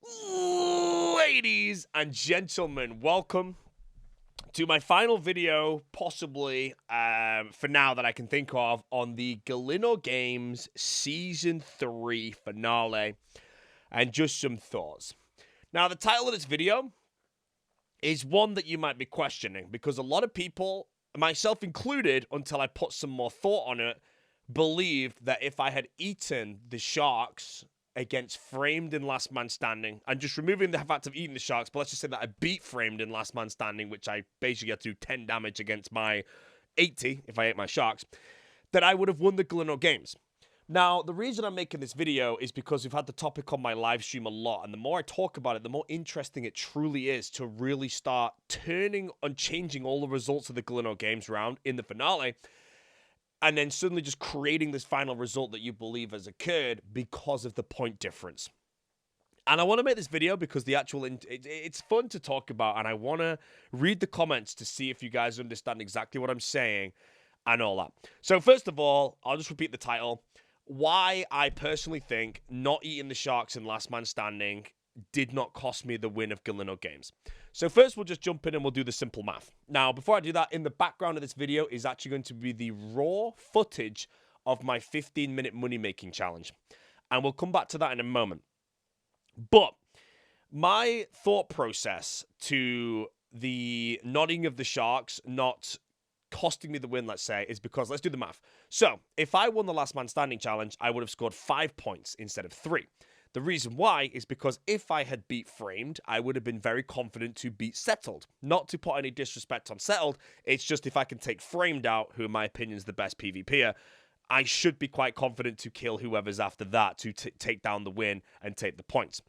Ladies and gentlemen, welcome to my final video, possibly for now that I can think of, on the Gielinor Games Season 3 finale, and just some thoughts. Now, the title of this video is one that you might be questioning, because a lot of people, myself included, until I put some more thought on it, believed that if I had eaten the sharks against Framed in Last Man Standing, and just removing the fact of eating the sharks, but let's just say that I beat Framed in Last Man Standing, which I basically had to do 10 damage against my 80 if I ate my sharks, that I would have won the Gielinor Games. Now, the reason I'm making this video is because we've had the topic on my live stream a lot, and the more I talk about it, the more interesting it truly is to really start turning and changing all the results of the Gielinor Games round in the finale, and then suddenly just creating this final result that you believe has occurred because of the point difference. And I want to make this video because the actual, it's fun to talk about, and I want to read the comments to see if you guys understand exactly what I'm saying and all that. So first of all, I'll just repeat the title. Why I personally think not eating the sharks in Last Man Standing did not cost me the win of Gielinor Games. So first, we'll just jump in and we'll do the simple math. Now, before I do that, in the background of this video is actually going to be the raw footage of my 15-minute money-making challenge. And we'll come back to that in a moment. But my thought process to the nodding of the sharks not costing me the win, let's say, is because, let's do the math. So, if I won the Last Man Standing challenge, I would have scored 5 points instead of 3. The reason why is because if I had beat Framed, I would have been very confident to beat Settled. Not to put any disrespect on Settled, it's just if I can take Framed out, who in my opinion is the best PvPer, I should be quite confident to kill whoever's after that to take down the win and take the points.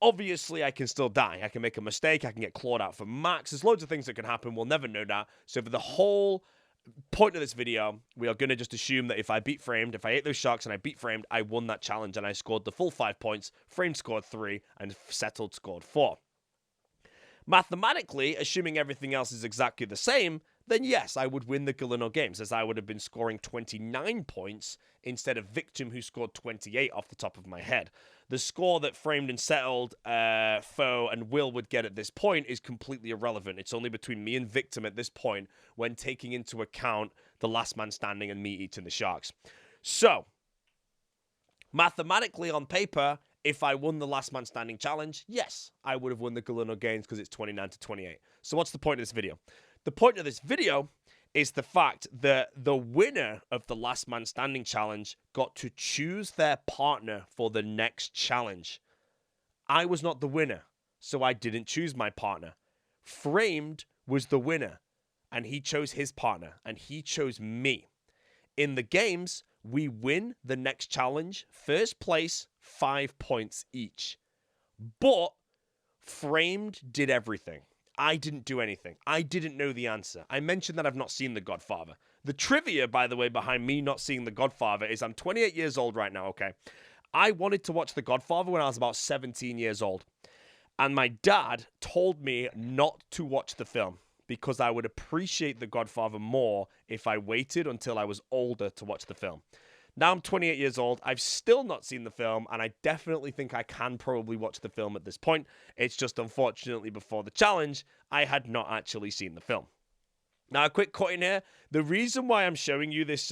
Obviously, I can still die. I can make a mistake. I can get clawed out for max. There's loads of things that can happen. We'll never know that. So for the whole point of this video, we are going to just assume that if I beat Framed, if I ate those sharks and I beat Framed, I won that challenge and I scored the full 5 points. Framed scored 3 and Settled scored 4. Mathematically, assuming everything else is exactly the same, then yes, I would win the Gielinor Games, as I would have been scoring 29 points instead of Victim, who scored 28 off the top of my head. The score that Framed and Settled, Foe, and Will would get at this point is completely irrelevant. It's only between me and Victim at this point when taking into account the Last Man Standing and me eating the sharks. So, mathematically on paper, if I won the Last Man Standing challenge, yes, I would have won the Gielinor Games because it's 29-28. So what's the point of this video? The point of this video is the fact that the winner of the Last Man Standing challenge got to choose their partner for the next challenge. I was not the winner, so I didn't choose my partner. Framed was the winner, and he chose his partner, and he chose me. In the games, we win the next challenge, first place, 5 points each. But Framed did everything. I didn't do anything. I didn't know the answer. I mentioned that I've not seen The Godfather. The trivia, by the way, behind me not seeing The Godfather is I'm 28 years old right now, okay? I wanted to watch The Godfather when I was about 17 years old. And my dad told me not to watch the film because I would appreciate The Godfather more if I waited until I was older to watch the film. Now I'm 28 years old. I've still not seen the film, and I definitely think I can probably watch the film at this point. It's just unfortunately before the challenge, I had not actually seen the film. Now, a quick cut in here. The reason why I'm showing you this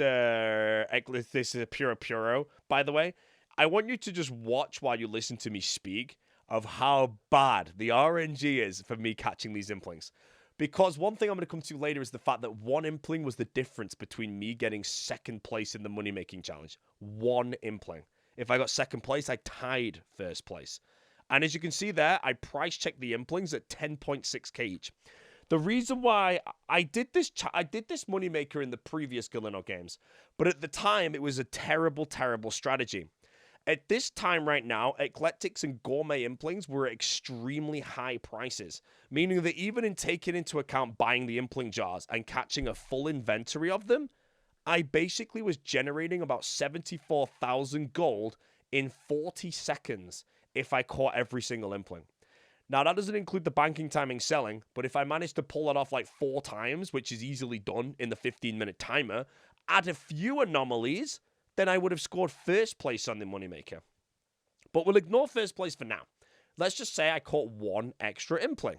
Puro, by the way, I want you to just watch while you listen to me speak of how bad the RNG is for me catching these Implings. Because one thing I'm going to come to later is the fact that one Impling was the difference between me getting second place in the money-making challenge. One Impling. If I got second place, I tied first place. And as you can see there, I price-checked the Implings at 10.6k each. The reason why I did this moneymaker in the previous Gielinor games, but at the time, it was a terrible, terrible strategy. At this time right now, Eclectics and Gourmet Implings were at extremely high prices, meaning that even in taking into account buying the Impling jars and catching a full inventory of them, I basically was generating about 74,000 gold in 40 seconds if I caught every single Impling. Now, that doesn't include the banking timing selling, but if I managed to pull it off like 4 times, which is easily done in the 15-minute timer, add a few anomalies, then I would have scored first place on the moneymaker. But we'll ignore first place for now. let's just say I caught one extra Impling.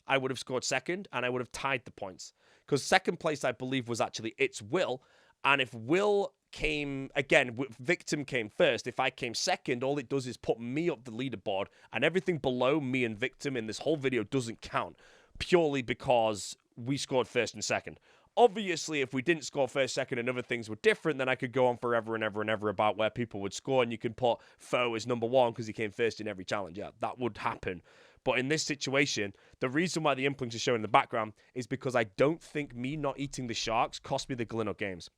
I would have scored second, and I would have tied the points. Because second place, I believe, was actually its Will. And if Will came, again, Victim came first, if I came second, all it does is put me up the leaderboard, and everything below me and Victim in this whole video doesn't count, purely because we scored first and second. Obviously, if we didn't score first, second, and other things were different, then I could go on forever and ever and ever about where people would score, and you can put Foe as number one because he came first in every challenge. Yeah, that would happen. But in this situation, the reason why the Implings are showing in the background is because I don't think me not eating the sharks cost me the Gielinor games.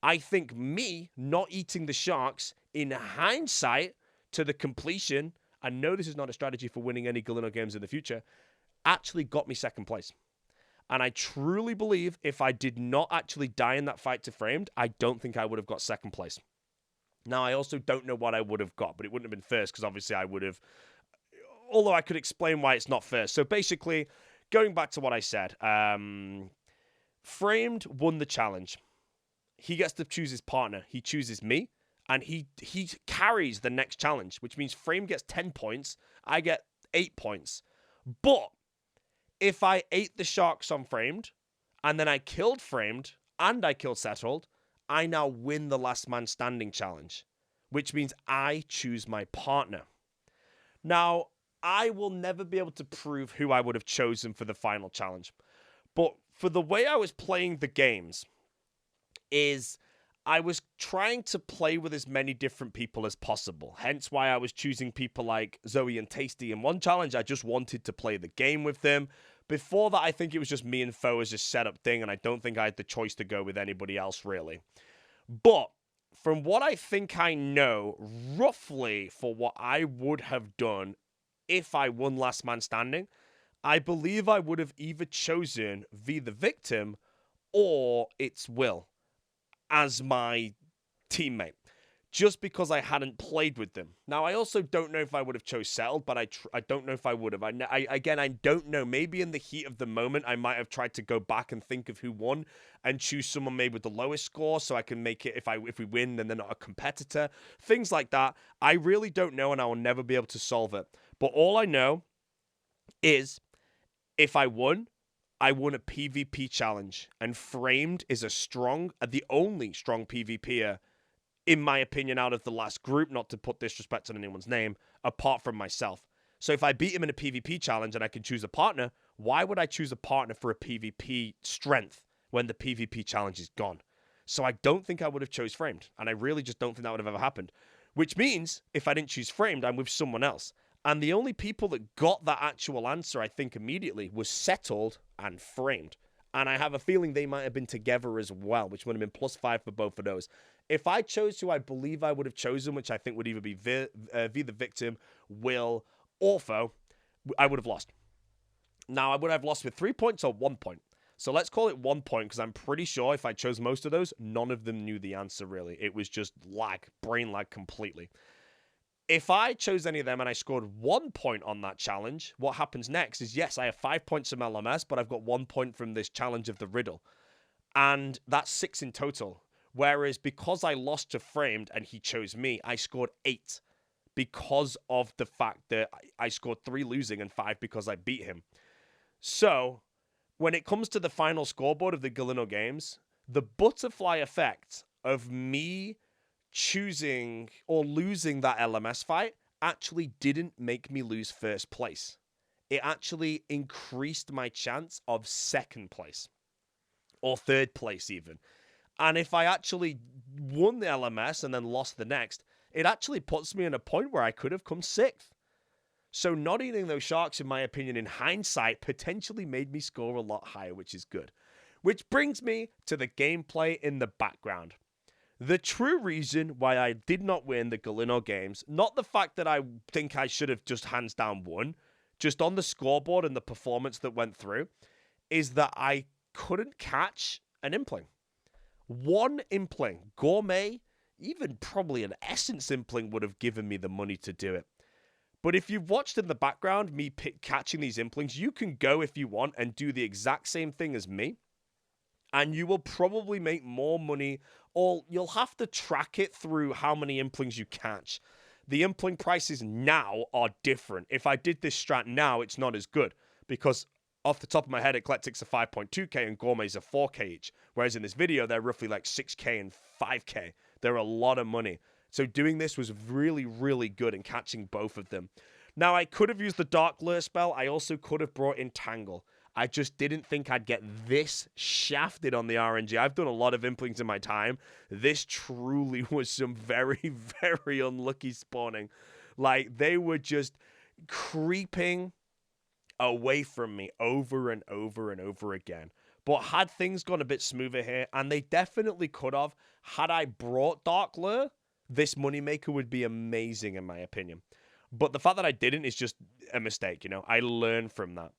I think me not eating the sharks in hindsight to the completion, I know this is not a strategy for winning any Gielinor games in the future, actually got me second place. And I truly believe if I did not actually die in that fight to Framed, I don't think I would have got second place. Now, I also don't know what I would have got, but it wouldn't have been first because obviously I would have, although I could explain why it's not first. So basically, going back to what I said, Framed won the challenge. He gets to choose his partner. He chooses me, and he carries the next challenge, which means Frame gets 10 points. I get 8 points. But if I ate the sharks on Framed, and then I killed Framed, and I killed Settled, I now win the last man standing challenge, which means I choose my partner. Now, I will never be able to prove who I would have chosen for the final challenge. But for the way I was playing the games, is I was trying to play with as many different people as possible. Hence why I was choosing people like Zoe and Tasty in one challenge. I just wanted to play the game with them. Before that, I think it was just me and Foe as a setup thing, and I don't think I had the choice to go with anybody else, really. But from what I think I know, roughly for what I would have done if I won Last Man Standing, I believe I would have either chosen the Victim or its Will as my teammate, just because I hadn't played with them. Now, I also don't know if I would have chose Settled, but I don't know if I would have. Again, I don't know. Maybe in the heat of the moment, I might have tried to go back and think of who won and choose someone maybe with the lowest score so I can make it, if we win, then they're not a competitor. Things like that. I really don't know, and I will never be able to solve it. But all I know is if I won a PvP challenge, and Framed is the only strong PvPer, in my opinion, out of the last group, not to put disrespect on anyone's name, apart from myself. So if I beat him in a PvP challenge and I can choose a partner, why would I choose a partner for a PvP strength when the PvP challenge is gone? So I don't think I would have chose Framed, and I really just don't think that would have ever happened. Which means, if I didn't choose Framed, I'm with someone else. And the only people that got that actual answer, I think, immediately was Settled and Framed. And I have a feeling they might have been together as well, which would have been +5 for both of those. If I chose who I believe I would have chosen, which I think would either be the Victim, Will, or Foe, I would have lost. Now, I would have lost with 3 points or 1 point. So let's call it 1 point, because I'm pretty sure if I chose most of those, none of them knew the answer, really. It was just lag, brain lag completely. If I chose any of them and I scored 1 point on that challenge, what happens next is, yes, I have 5 points from LMS, but I've got 1 point from this challenge of the Riddle. And that's 6 in total. Whereas because I lost to Framed and he chose me, I scored 8 because of the fact that I scored 3 losing and 5 because I beat him. So when it comes to the final scoreboard of the Gielinor games, the butterfly effect of me choosing or losing that LMS fight actually didn't make me lose first place. It actually increased my chance of second place or third place even. And if I actually won the LMS and then lost the next, it actually puts me in a point where I could have come 6th. So not eating those sharks, in my opinion, in hindsight, potentially made me score a lot higher, which is good. Which brings me to the gameplay in the background. The true reason why I did not win the Gielinor games, not the fact that I think I should have just hands down won, just on the scoreboard and the performance that went through, is that I couldn't catch an Impling. One Impling, Gourmet, even probably an Essence Impling would have given me the money to do it. But if you've watched in the background me catching these Implings, you can go if you want and do the exact same thing as me, and you will probably make more money, or you'll have to track it through how many Implings you catch. The Impling prices now are different. If I did this strat now, it's not as good because off the top of my head, Eclectics are 5.2k and Gourmets are 4k each. Whereas in this video, they're roughly like 6k and 5k. They're a lot of money. So doing this was really, really good and catching both of them. Now, I could have used the Dark Lure spell. I also could have brought Entangle. I just didn't think I'd get this shafted on the RNG. I've done a lot of Implings in my time. This truly was some very, very unlucky spawning. Like, they were just creeping away from me over and over and over again. But had things gone a bit smoother here, and they definitely could have, had I brought Dark Lure, this moneymaker would be amazing in my opinion. But the fact that I didn't is just a mistake, you know. I learned from that.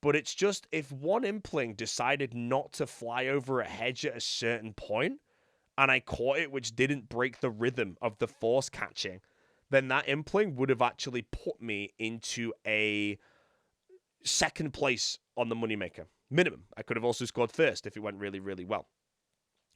But it's just, if one Impling decided not to fly over a hedge at a certain point, and I caught it, which didn't break the rhythm of the force catching, then that Impling would have actually put me into a second place on the moneymaker. Minimum. I could have also scored first if it went really, really well.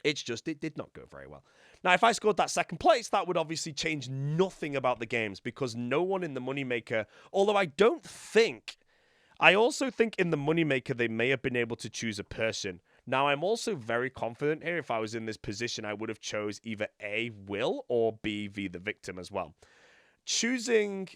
It's just, it did not go very well. Now, if I scored that second place, that would obviously change nothing about the games because no one in the moneymaker, although I also think in the moneymaker they may have been able to choose a person. Now, I'm also very confident here. If I was in this position, I would have chose either A, Will, or B, V, the victim as well. Choosing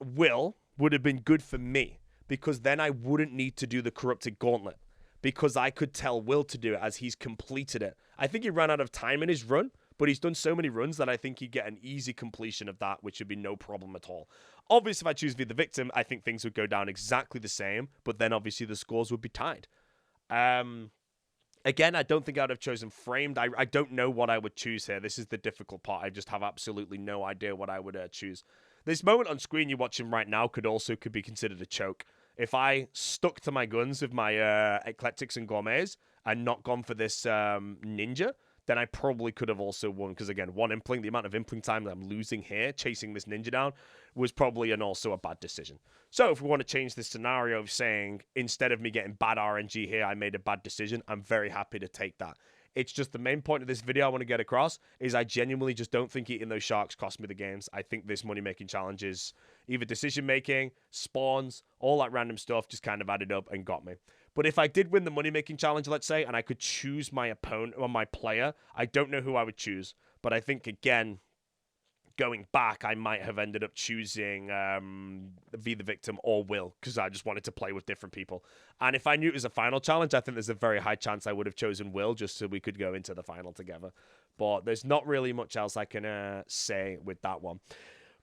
Will would have been good for me because then I wouldn't need to do the corrupted gauntlet because I could tell Will to do it as he's completed it. I think he ran out of time in his run, but he's done so many runs that I think he'd get an easy completion of that, which would be no problem at all. Obviously, if I choose to be the victim, I think things would go down exactly the same, but then obviously the scores would be tied. Again, I don't think I would have chosen framed. I don't know what I would choose here. This is the difficult part. I just have absolutely no idea what I would choose. This moment on screen you're watching right now could be considered a choke. If I stuck to my guns with my Eclectics and Gourmets and not gone for this ninja, then I probably could have also won. Because again, one Impling, the amount of Impling time that I'm losing here, chasing this ninja down, was probably also a bad decision. So if we want to change this scenario of saying, instead of me getting bad RNG here, I made a bad decision, I'm very happy to take that. It's just the main point of this video I want to get across is I genuinely just don't think eating those sharks cost me the games. I think this money-making challenge is either decision-making, spawns, all that random stuff just kind of added up and got me. But if I did win the money-making challenge, let's say, and I could choose my opponent or my player, I don't know who I would choose. But I think, again, going back, I might have ended up choosing Be the Victim or Will, because I just wanted to play with different people. And if I knew it was a final challenge, I think there's a very high chance I would have chosen Will, just so we could go into the final together. But there's not really much else I can say with that one.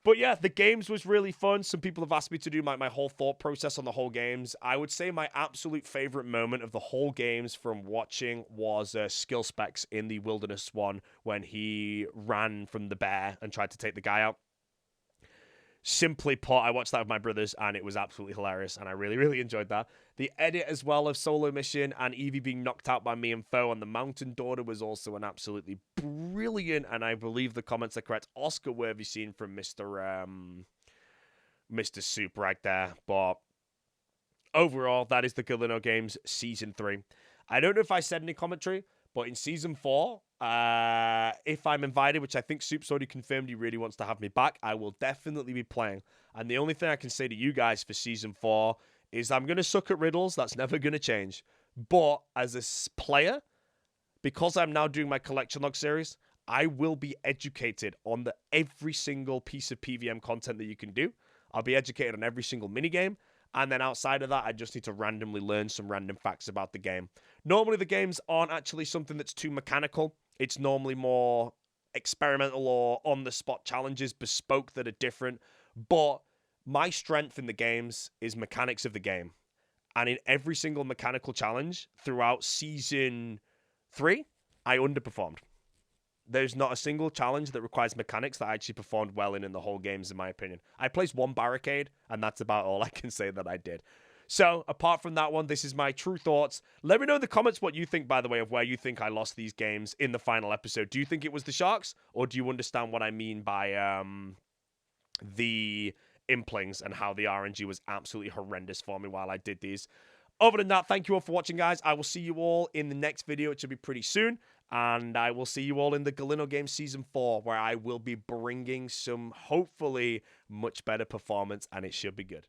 But yeah, the games was really fun. Some people have asked me to do my whole thought process on the whole games. I would say my absolute favorite moment of the whole games from watching was Skill Specs in the Wilderness one when he ran from the bear and tried to take the guy out. Simply put, I watched that with my brothers, and it was absolutely hilarious, and I really, really enjoyed that. The edit as well of Solo Mission and Evie being knocked out by me and Foe on the Mountain Daughter was also an absolutely brilliant, and I believe the comments are correct, Oscar-worthy scene from Mr. Soup right there. But overall, that is the Gielinor Games Season 3. I don't know if I said any commentary, but in Season 4, if I'm invited, which I think Soup's already confirmed he really wants to have me back, I will definitely be playing. And the only thing I can say to you guys for Season 4 is I'm going to suck at riddles. That's never going to change. But as a player, because I'm now doing my collection log series, I will be educated on every single piece of PVM content that you can do. I'll be educated on every single minigame. And then outside of that, I just need to randomly learn some random facts about the game. Normally, the games aren't actually something that's too mechanical. It's normally more experimental or on-the-spot challenges, bespoke, that are different. But my strength in the games is mechanics of the game. And in every single mechanical challenge throughout Season 3, I underperformed. There's not a single challenge that requires mechanics that I actually performed well in the whole games, in my opinion. I placed one barricade, and that's about all I can say that I did. So, apart from that one, this is my true thoughts. Let me know in the comments what you think, by the way, of where you think I lost these games in the final episode. Do you think it was the Sharks, or do you understand what I mean by the Implings and how the RNG was absolutely horrendous for me while I did these? Other than that, thank you all for watching, guys. I will see you all in the next video. It should be pretty soon. And I will see you all in the Gielinor game season 4, where I will be bringing some hopefully much better performance, and it should be good.